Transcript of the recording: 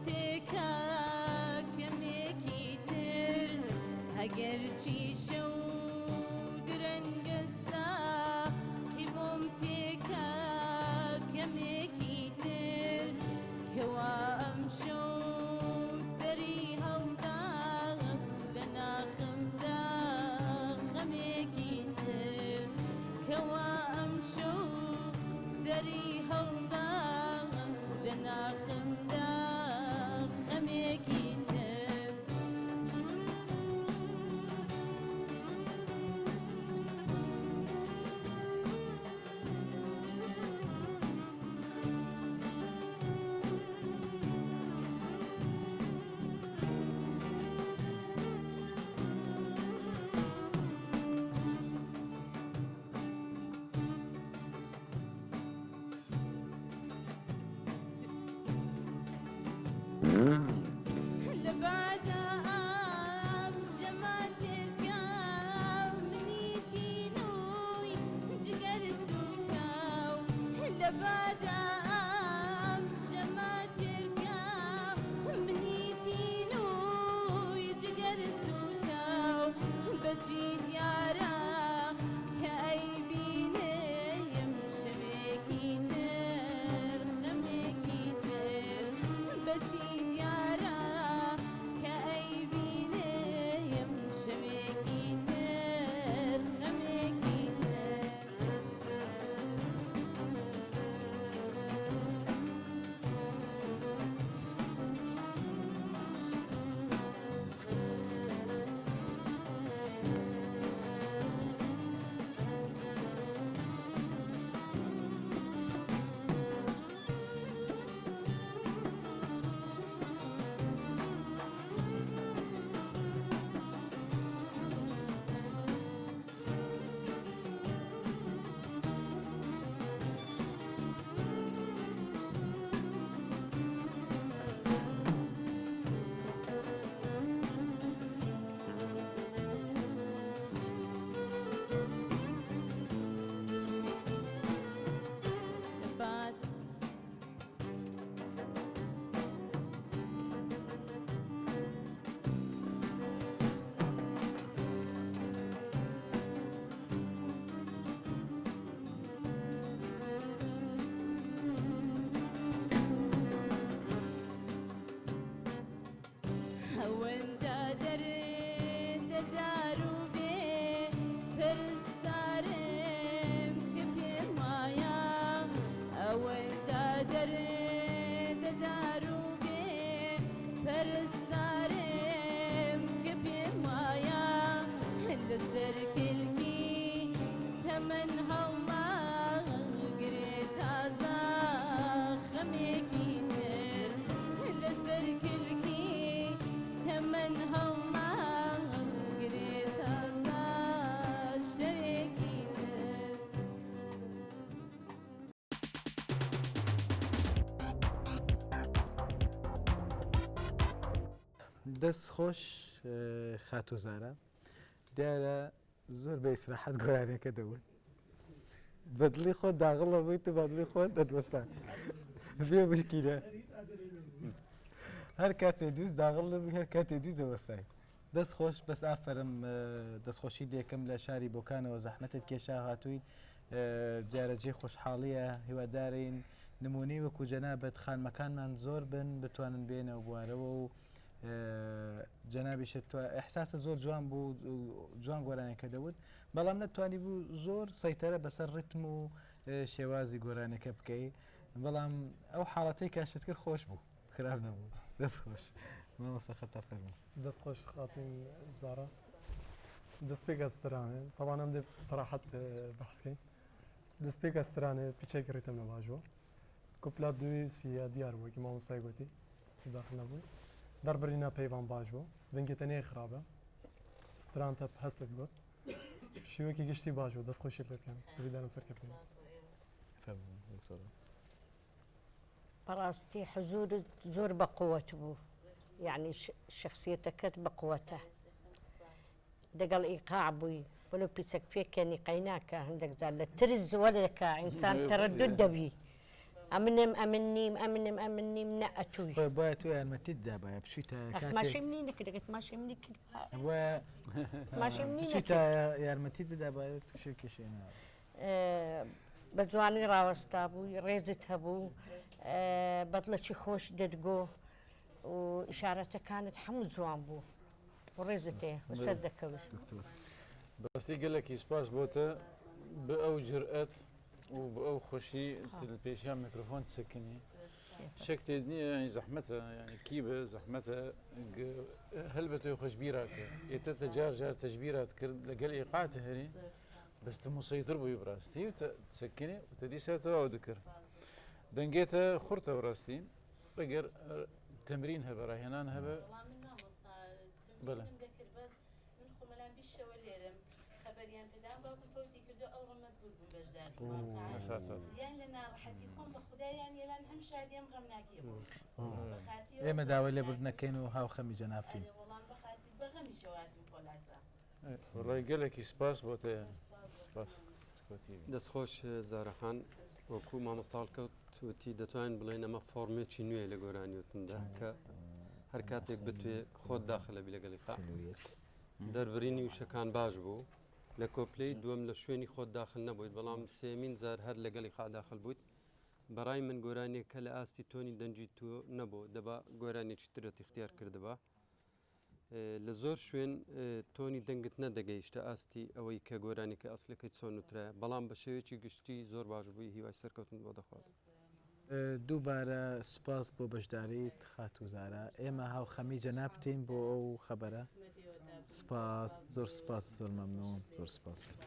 تێکا کەمێکی تر ئەگەرچی شەو درەنگەستا قیبۆم تێکا کەمێکی تر کەوا ئەم شەو سەری هەڵدا لە ناخمدا خەمێکی تر کەوا ئەم شەو سەری هەڵدا لە ناخمدا خەمێکی تر لبعدا ئەم ژەما تێرگا منیتی نووی جگەر سوتاو لەبعدا ئەم ژەما تێرگا منیتی نووی جگەر سوتاو بەچی دیارە کە ئەیبینێم شەوێکی تر خەمێکی تر بەچی دیارە کە ئەیبینێم شەوێکی تر خەمێکی تر بعد هەوەندا دەردەدار و بێ پرستارم کە پێم وایە ئەوەندا دەردەدار و بێ پرستارم کە پێم وایە لەسەر کلکی تەمەن هەڵماگرێ تازە خەمێکی تر لەسەر کلکی تەمەن هەڵماگرێ تازە شەوێکی تر دەست خۆش خاتوزارە دیارە زۆر بە ئیسراحەت گۆرانەکە دەوت بەدڵی خۆت داغڵە بوویت و بەدڵی خۆت دەدوەستان بێ بشکیرە هەر کاتێ دووست داغڵ بووی هەر کاتێ دوو دەوەستای دەست خۆش بەس ئافرم دەستخۆشی دێکم لە شاری بۆکانەوە زەحمەتت کێشا هاتووین جارەجێ خۆشحاڵیە هیوادارین نمونەی وەکو جەنابەت خانمەکانمان زۆر بن بتوانن بێنەوە بوارەوە و جەنابیشت ئەحساسە زۆر جوان بوو جوان گۆرانەکە دەوت بەڵام نەتوانی بوو زۆر سەیتەرە بەسەر ڕیتم و شێوازی گۆرانەکە بکەی بەڵام ئەو حاڵەتەی کاشت کرد خۆش بوو خراپ نەبوو دەست خۆش مامۆستا خەتا فەرموو دەست خۆش خاتون زارە دەست پێک ئەسترانێ طبعاً ئەم دێ سەراحەت بەحسکەین دەست پێک ئەسترانێ پیچێکی ڕیتم لە باشوە کوپلا دوی سیە دیار بوو وەکی مامۆستای گوتی داخل نەبووی دەربڕینە پەیوان باش بوو دەنگێتە نەیە خراپە سترانتە هەستت گوت شیوەکی گشتی باش بوو دەست خۆشی لەکەم بریدارم سەر کەسێ بەڕاستی حزورت زۆر بە قووەت بوو یعنی شخصیەتەکەت بە قووەتە دەگەڵ ئیقاع بووی بەلو پیسەک پێکەنی قەیناکە هەندێک جار لە ترس وەلەکە ئینسان تەرەدد دەبی ئەمنم نەئەتووی خۆی بۆیە تۆ یارمەتیت دابە بچیتە ماشی منی نەکردێت ماشی منی کرد بۆیە ماشی منی بچیتە نەکرد یارمەتیت بدابێت تووشێ کێشێنە بە جوانی ڕاوەستا بووی ڕێزت هەبوو بەدڵەکی خۆش دەدگۆ و ئشارەتەکانت هەموو جوان بوو و ڕێزت هەیە سەر دەکەوت بەستی گەلێکی سپاس بۆتە بە ئەو جرئەت و بە ئەو خۆشی پێشیان میکرۆفۆن سکنی شەک تێت نییە ینی زەحمەتە ینی کی بە زەحمەتە هەلبەتۆی خۆشبیراکە ئێتە جار جار تەژبیرات کرد لەگەل ئێقاتە هەری بەستە موسەیتر بووی بڕاستی و سکنی و تەدی ساتەوە دەکرد دەنگێتە خورتە ڕاستی ئەگەر تەمرین هەبە ڕاهێنان هەبە بەڵێ من خۆمەلان بیشەوە لێرم خەبەریان پێدام باوکم فەوتی کردو ئەو ڕەمەت گوت بوو بەشدار یان لە ناڕەحەتی خۆم بە خوددایان یێلان هەم شادیم غەم ناکێ بوو ئێمە داوای لێبوردنەکەین و هاوخەمی جەنابتین وەڵام بەخاتی بەغەمی شەواتم خۆلاسا وڵای گەلێکی سپاس بۆتە سپاس دەستخۆش زارەحان وەکو مامۆستاڵ کەوتی دەتوانین بڵێن ئەمە فۆرمێکی نوێ لە گۆرانیوتندا کە هەر کاتێک بتوێ خۆت داخلەبی لەگەڵی خا دەربڕینی وشەکان باش بوو لە کۆپلەی دووەم لە شوێنی خۆت داخل نەبوویت بەڵام سێمین زار هەر لەگەڵی خا داخل بوویت بەڕای من گۆرانێک کە لە ئاستی تۆنی دەنجی تۆ نەبوو دەبا گۆرانێکی ترەت اختیار کردبا لە زۆر شوێن تۆنی دەنگت نەدەگەیشتە ئاستی ئەوەی کە گۆرانێکە ئەسلەکەی چۆن وترایە بەڵام بە شێوەیەکی گشتی زۆر باش بووی هیوای سەرکەوتن بۆ دەخواست دووبارە سپاس بۆ بەشداریت خاتوزارە ئێمە هاوخەمی جەنابتین بۆ ئەو خەبەرە سپاس زۆر سپاس زۆر مەمنون زۆر سپاس